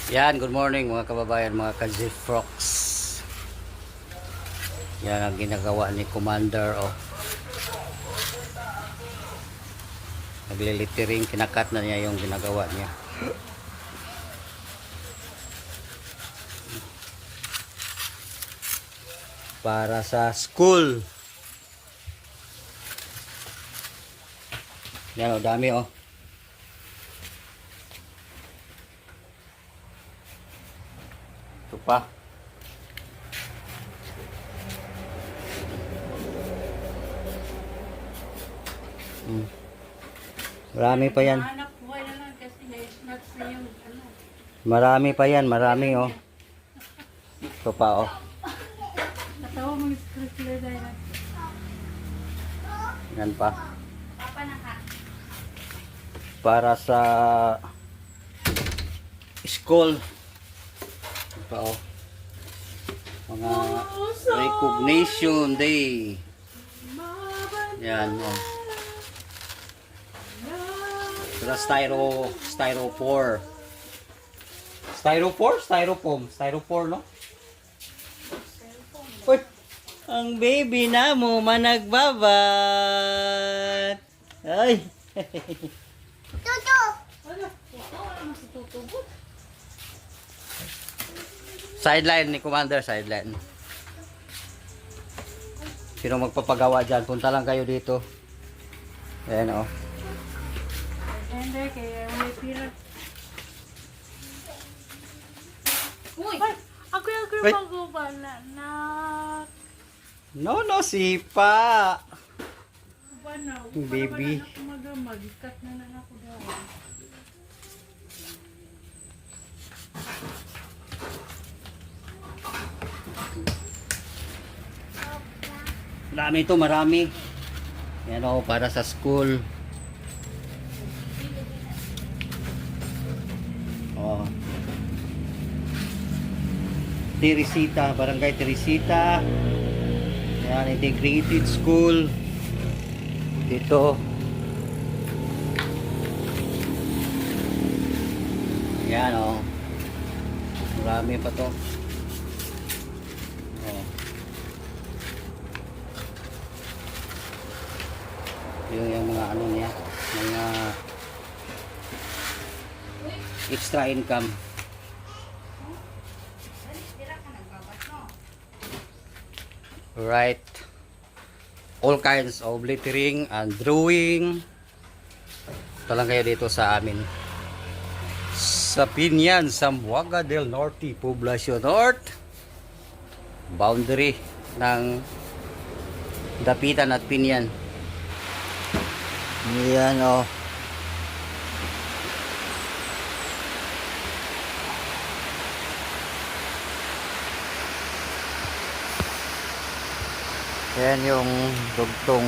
Yan, good morning mga kababayan, mga ka-Zfrox. Yan ang ginagawa ni Commander. Oh. Naglilitering, kinakat na niya yung ginagawa niya. Para sa school. Yan, oh, dami oh. Ito pa. Marami pa yan. Marami pa yan, marami oh. Ito pa oh. Yan pa. Para sa school. Ito pa oh. Mga recognition day. Yan oh. Styrofoam. Styrofoam, no? Uy, ang baby na mo managbabat. Ay. Tutu. Sideline ni Commander, sideline. Sino magpapagawa dyan? Punta lang kayo dito. Ayan oh. Kaya may pira. Uy! Ako yung magubal na. No, sipa. Banaw. Baby. Mag-cut na ako daw. Marami ito, marami. Yan o, para sa school. Oh. Teresita, Barangay Teresita. Yan, integrated school. Dito. Yan o. Marami pa to. Oh. Yung mga ano niya, mga extra income. Right. All kinds of lettering and drawing. Ito lang kayo dito sa amin. Sa Pinyan, Zamboanga del Norte, Poblacion North. Boundary ng Dapitan at Pinyan. Yan o. Yan yung dugtong.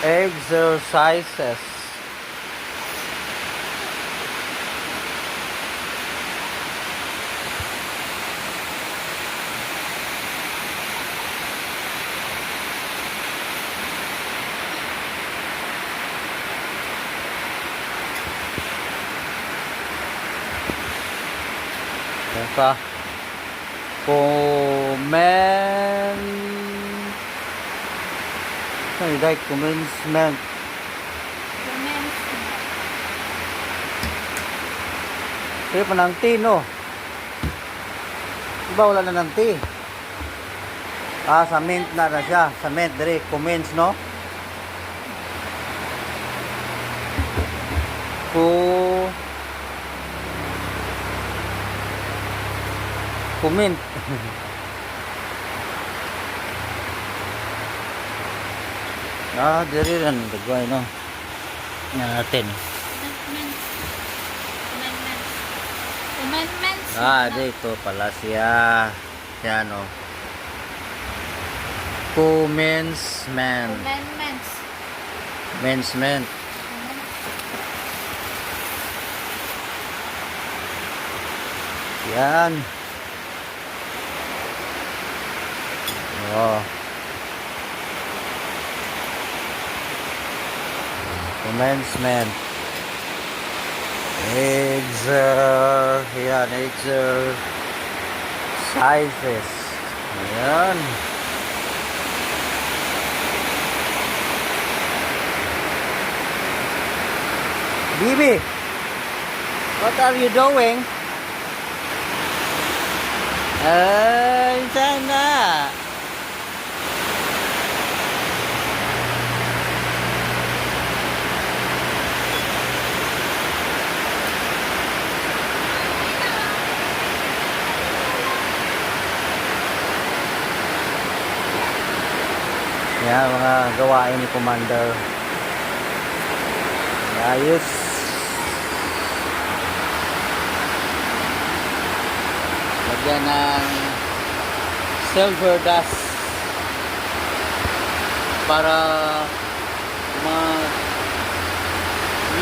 Exercises. Ito. Commencement. Kaya pa ng tea, no? Diba wala na ng tea? Ah, cement na siya. Cement, dire. Commence, no? Comment. Diri rin. Dagway, no? Natin. Amendments. Dito pala siya. Yan, no? Commencement. Commencement. Yan. Oh. Commencement. Yan, sizes. Ayan. Bibi, what are you doing? Sana. Yan, mga gawain ni Commander. Ayos. Lagyan ng silver dust para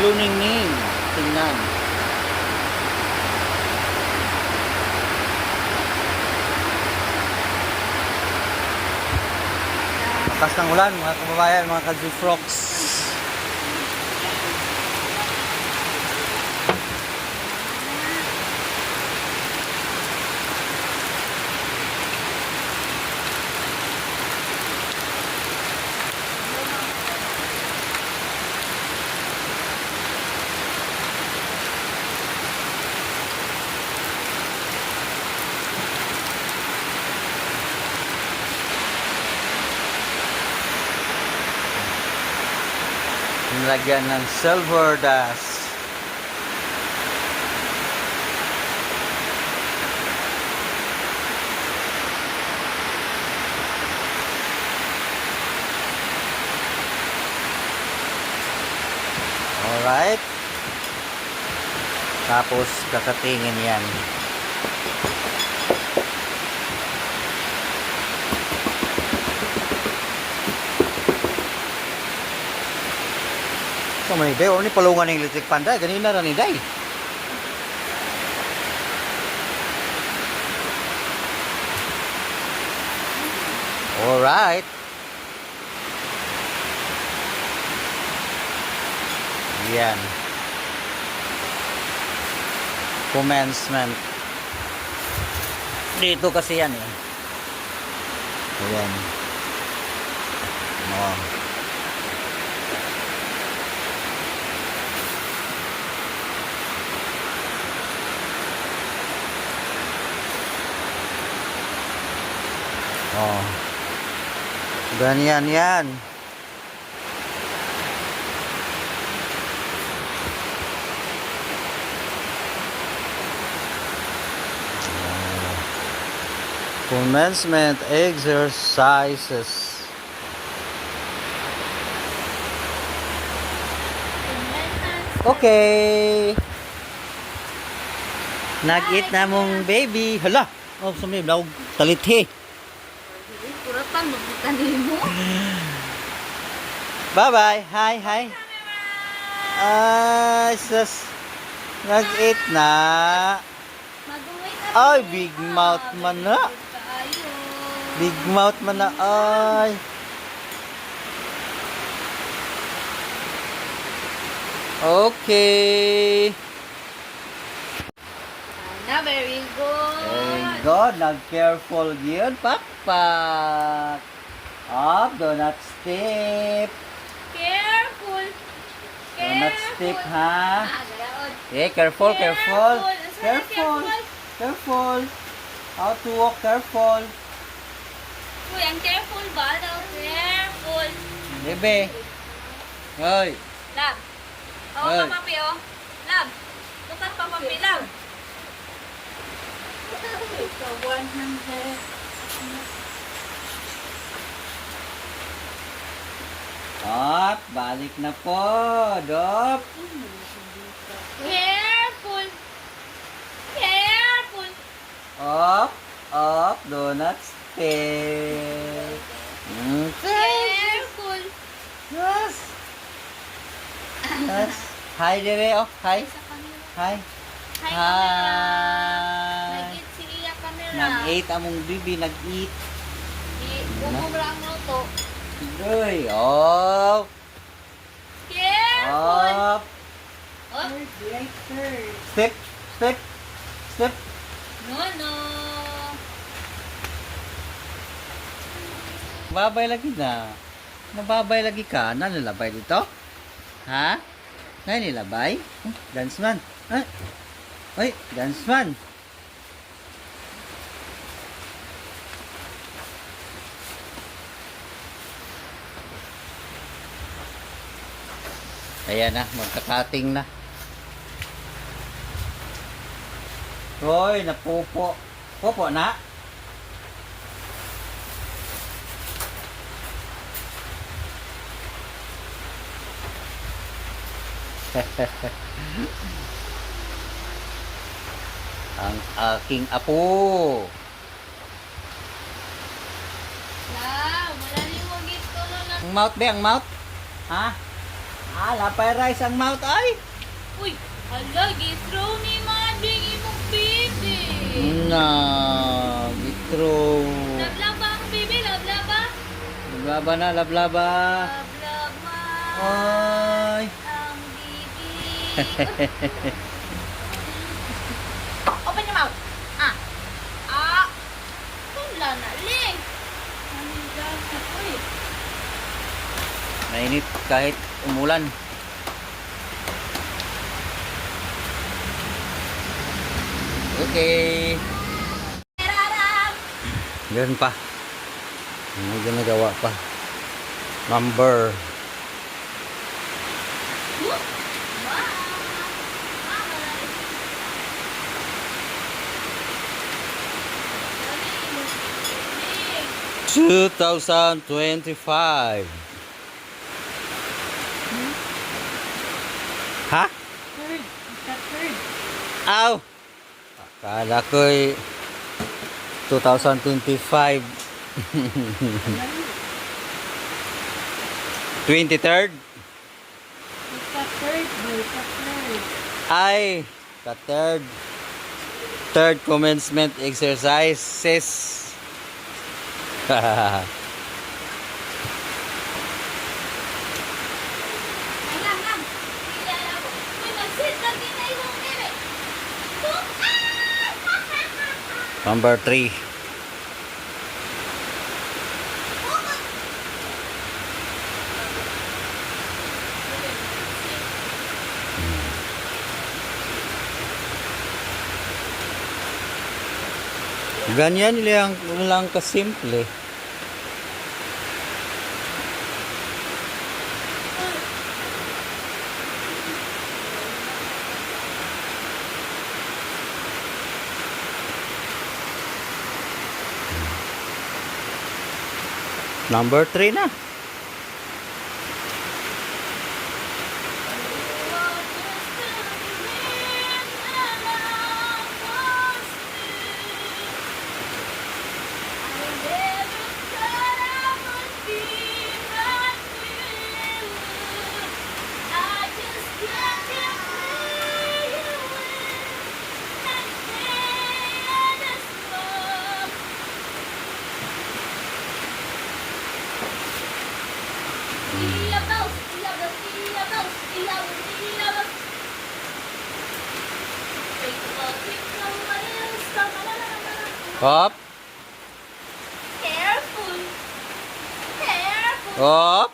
luningning tingnan. Lakas ng ulan mga kababayan, mga ka-Jufrox. Nilagyan ng silver dust. Alright. Tapos kakatingin yan. So many day, ni palungan ng electric pan day, ganina ra ni day. Alright. Yan. Commencement. Dito kasi yan eh. Ayan. Oh. Oh. Ganyan yan. Commencement exercises. Okay. Nag-eat na mong baby. Hala. Oh, sumib daw talithi. Kuratan magbukan mo. Bye-bye. Hi, hi. Ay, sus. Nag-eat na. Ay, big mouth man na. Big mouth man na. Ay. Okay. Na, very good. Very good. Nag-careful yun. Pakpak. Up. Do not step. Careful. Do not step, ha? Gayaon. Okay, careful, careful. Careful. Careful. How to walk, careful. Uy, ang careful ba daw? Careful. Bebe. Hoy. Lab. Hoy. Hawa ka papi, oh. Lab. Tukat pa papi, lab. Kawan ng hair. Up. Balik na po. Dop. Careful. Careful. Up. Up. Do not step. Careful. Yes. Yes. Hi, Dere. Oh, hi. Sa kanila. Hi. Hi, Hi. Nag-eat among bibi, nag-eat. Bumubra ang luto. Uy, oh. Careful! Up. Oh, Right third. Step, step, step. no. Babay lagi na. Nababay lagi ka. Nalalabay dito? Ha? Nalalabay? Dance man. Ay, ay, dance man. Ayan na, magkakating na. Hoy, napupo. Pupo na. Ang aking apo. Wala liwag ito na. Ang mouth be, ang mouth? Ha? Lapay rice ang mouth ay. Uy, hala, githrow ni Mading imong bibi. Na, gitro. Lablaba ang bibi, lablaba. Lablaba na, lablaba. Lablaba Ay. ang bibi. Open your mouth. Wala na, Ling. Uy, Mainit kahit umulan. Okay. Raram. Ganun pa. May ginagawa pa. Number. Wow. 2025. Ha? Third. Ika third. Aw! Akala ko'y 2025. 23rd? Ika third. Ika third. Ay, ka-third. Third commencement exercises. Lang. Kilala ko. Uy, mag-sit na tinay mo, Mire. Number 3. Ganyan lang kasimple. Number 3 na. Hop, Careful. Careful. hop.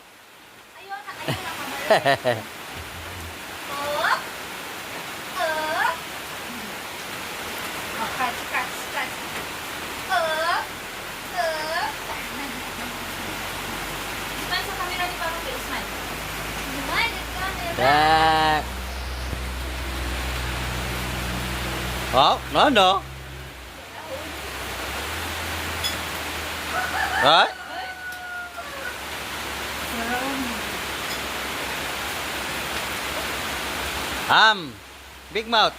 Ayun na kamali. Up. Up. Oh, catch. Up. Up. Smile sa camera ni Parang Bill. Smile. Smile sa camera. Back. Hop, no. Right? Big mouth.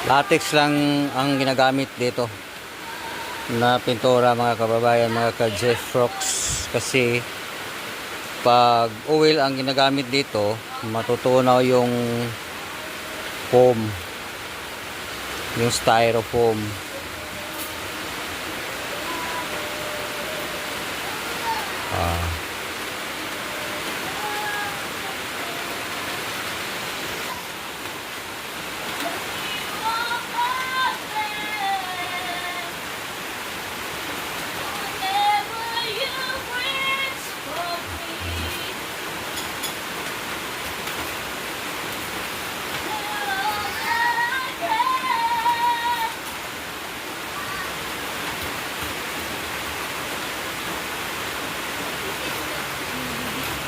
Latex lang ang ginagamit dito na pintura mga kababayan, mga ka-Jeffrox, kasi pag oil ang ginagamit dito, matutunaw yung foam, yung styrofoam.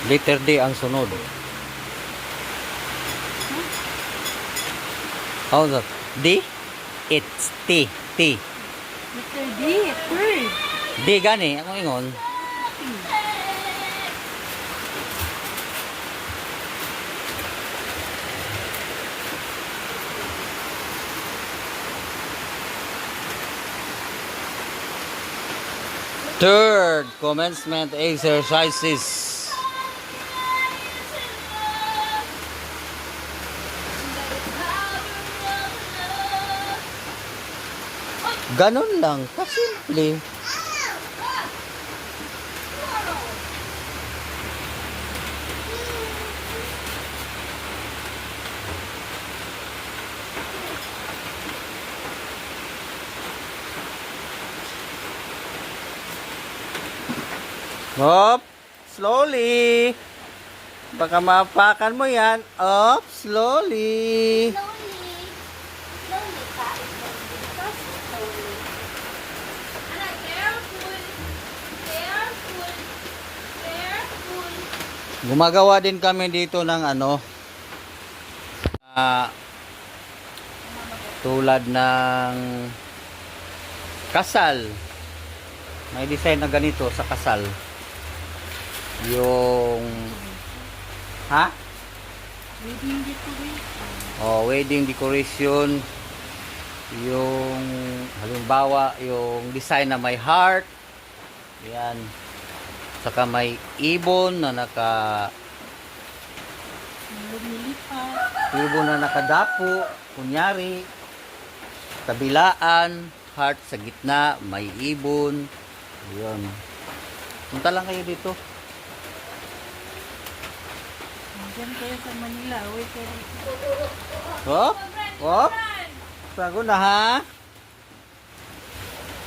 Letter D ang sunod. How's that? D? It's T. T. Letter D, third. D gani. Ako ingon. Third, commencement exercises. Ganun lang, kasimple. Hop, slowly. Baka mapakan mo yan. Up, slowly. Slowly. Slowly pa. Slowly. Anak, careful. Careful. Careful. Gumagawa din kami dito ng tulad ng kasal. May design na ganito sa kasal. Yung Wedding decoration. wedding decoration. Yung halimbawa, yung design na may heart. Yan. Saka may ibon na Lumilipat. ibon na nakadapo, kunyari kabilaan, heart sa gitna, may ibon. Yun. Punta lang kayo dito. Diyan kayo sa Manila. Uwi kayo dito. Hop, hop. Sago na ha.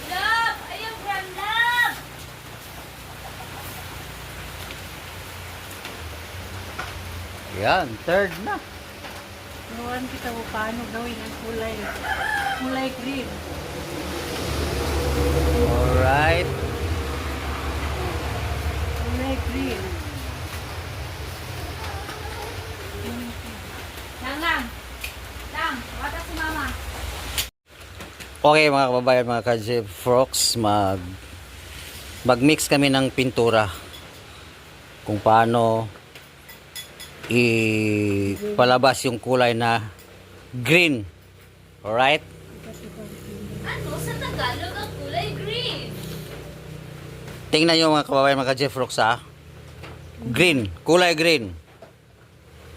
Love! Ayaw, Bram, love! Yan, third na. Turuan kita kung paano gawin ang kulay. Kulay green. Alright. Kulay green. Lang. Lang, wata si mama. Okay mga kababayan, mga ka-Jeffrox, mag-mix kami ng pintura kung paano ipalabas yung kulay na green. Alright? Ano sa Tagalog ang kulay green? Tingnan nyo mga kababayan, mga ka-Jeffrox ha. Green, kulay green.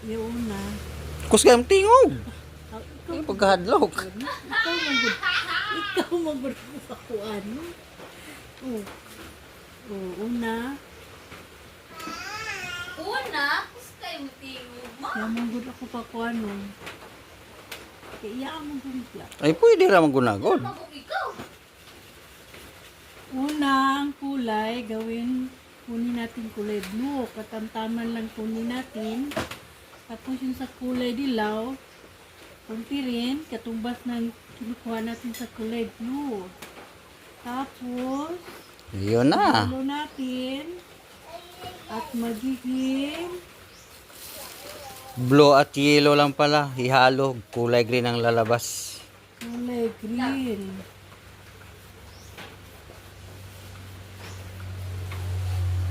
Yung una. Kusga yung tingog. Ikaw Yung pagkahadlok. Ikaw magod mo sa kuan. Una. Una, kus kayo tingog mo. Namangod ako pa kuan. Kaya mo gumigla. Ay, pwede naman gunagod. Magog ikaw. Una, ang kulay, kunin natin kulay blue. Katamtaman lang kunin natin. Tapos yung sa kulay dilaw, kunti rin, katumbas ng kinukuha natin sa kulay blue. Tapos, Yun na. halo natin. At magiging Blue at yellow lang pala. Ihalo. Kulay green ang lalabas. kulay green.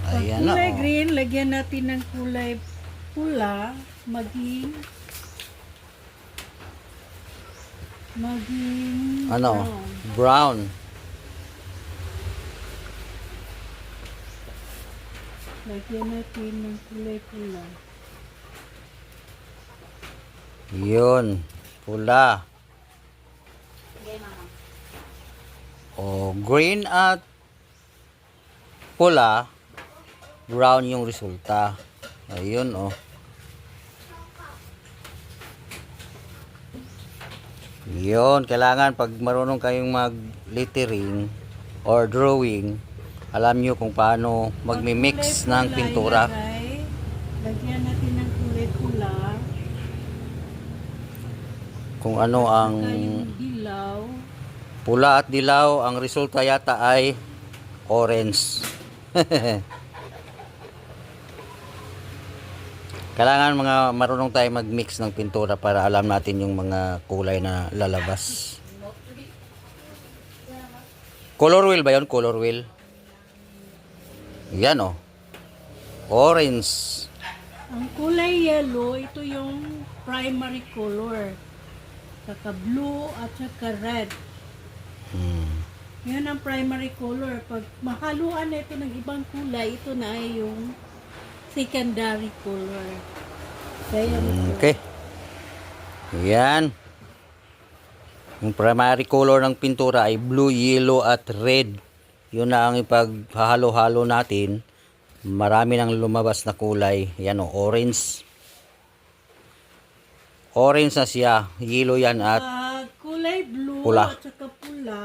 Pag Ayan na. kulay Oh. green, lagyan natin ng kulay pula, maging maging Ano? brown. Brown. Lagyan natin ng kulay pula. Yun. Pula. Okay, mama. O, green at pula. Brown yung resulta. Ayun, oh. Yun, kailangan pag marunong kayong mag-lettering or drawing, alam nyo kung paano magmi-mix ng pintura. Lagyan natin ng kulay pula. Kung ano ang Saka yung dilaw. pula at dilaw, ang resulta yata ay orange. Kailangan mga marunong tayo mag-mix ng pintura para alam natin yung mga kulay na lalabas. Color wheel ba yun? Color wheel. Yan, oh. Orange. Ang kulay yellow, ito yung primary color. Saka blue at saka red. Yan ang primary color. Pag mahaluan na ito ng ibang kulay, ito na ay yung secondary color. Kaya Okay. Yan. Yung primary color ng pintura ay blue, yellow at red. Yun na ang ipaghahalo-halo natin. Marami nang lumabas na kulay. Yan, o, orange. Orange na siya. Yellow yan at kulay blue pula. at saka pula.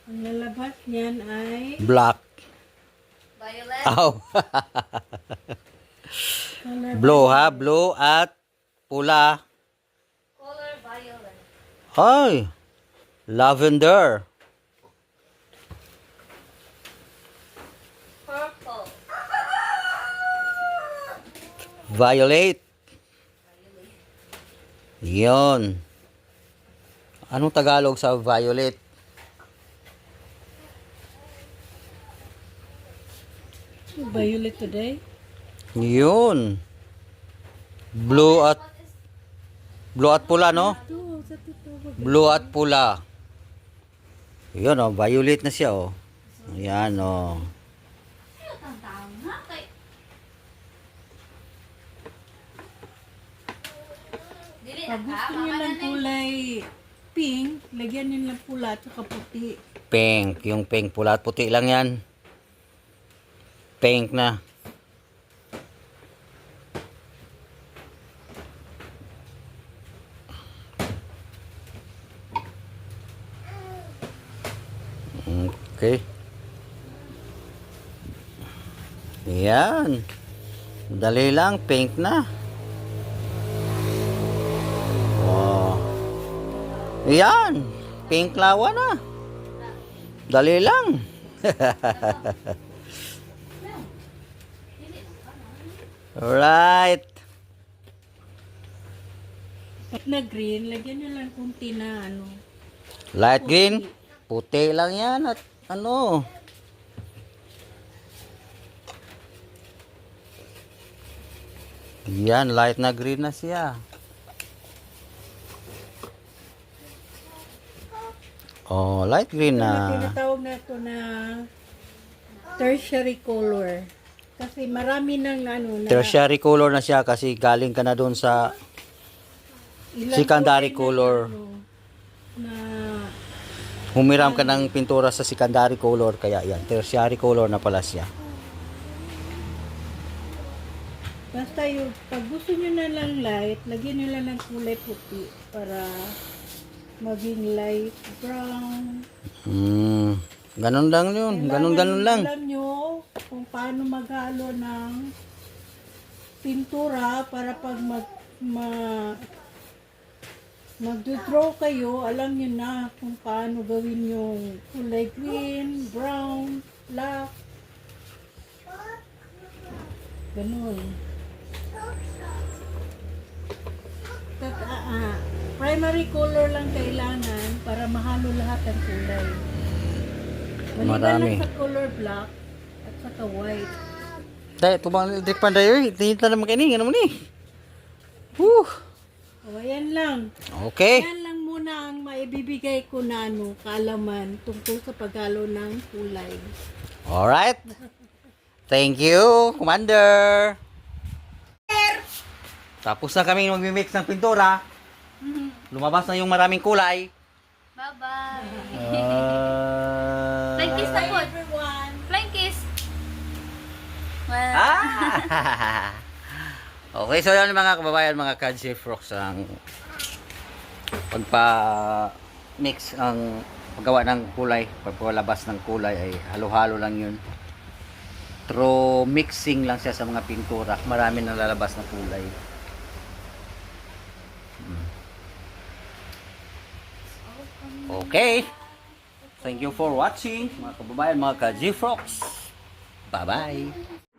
Ang lalabas niyan ay black. Violet. Ow. color Blue, ha? Blue at pula. Color violet. Ay, lavender. Purple. Violet. Yon. Anong Tagalog sa violet? violet today. Yun. Blue at pula, no? Ito, sa totoo. Blue at pula. Yun, oh, violet na siya, oh. Ayan, oh. Ano ang tawag nga? Kay... Dili na Pag ka. gusto niyo ng kulay pink, lagyan niyo ng pula at saka puti. Pink. Yung pink, pula at puti lang yan. Pink na. Okay. Yan. Dali lang, pink na. Oh. Yan. Pink lawa na. Dali lang. Alright. At na green, lagyan niyo lang kunti na ano. Light green. Puti lang yan at ano. Yan, light na green na siya. Oh, light green Na na. tinatawag na ito na tertiary color. Kasi marami ng ano na Tertiary color na siya kasi galing ka na doon sa ilang secondary kulay color. na, ano, na Humiram ka ng pintura sa secondary color kaya yan, tertiary color na pala siya. basta yung pag gusto niyo na lang light, lagyan niyo lang ng kulay puti para maging light brown. Ganun lang yun. Ganun lang. Alam nyo kung paano maghalo ng pintura para pag magdo-draw kayo, alam nyo na kung paano gawin yung kulay green, brown, black. Ganun. Primary color lang kailangan para mahalo lahat ng kulay. Maliban Marami. lang sa color black at saka white. Dahil, tubang electric pan tayo eh. Tinita naman kainin. Ano mo ni? Woo! O, ayan lang. lang. Okay. Yan lang muna ang maibibigay ko na kaalaman tungkol sa paghalo ng kulay. Alright. Thank you, Commander. Tapos na kami mag-mix ng pintura. Lumabas na yung maraming kulay. Bye-bye. Uh, Flying kiss na po. Everyone! Flying kiss. Well, Ah! Okay, so yan mga kababayan, mga Kadji Frogs, ang pagpa-mix ang paggawa ng kulay, pagpalabas ng kulay ay halo-halo lang yun. Through mixing lang siya sa mga pintura, marami nang lalabas na kulay. Okay. Thank you for watching, mga kababayan, mga Kadji Frogs. Bye-bye.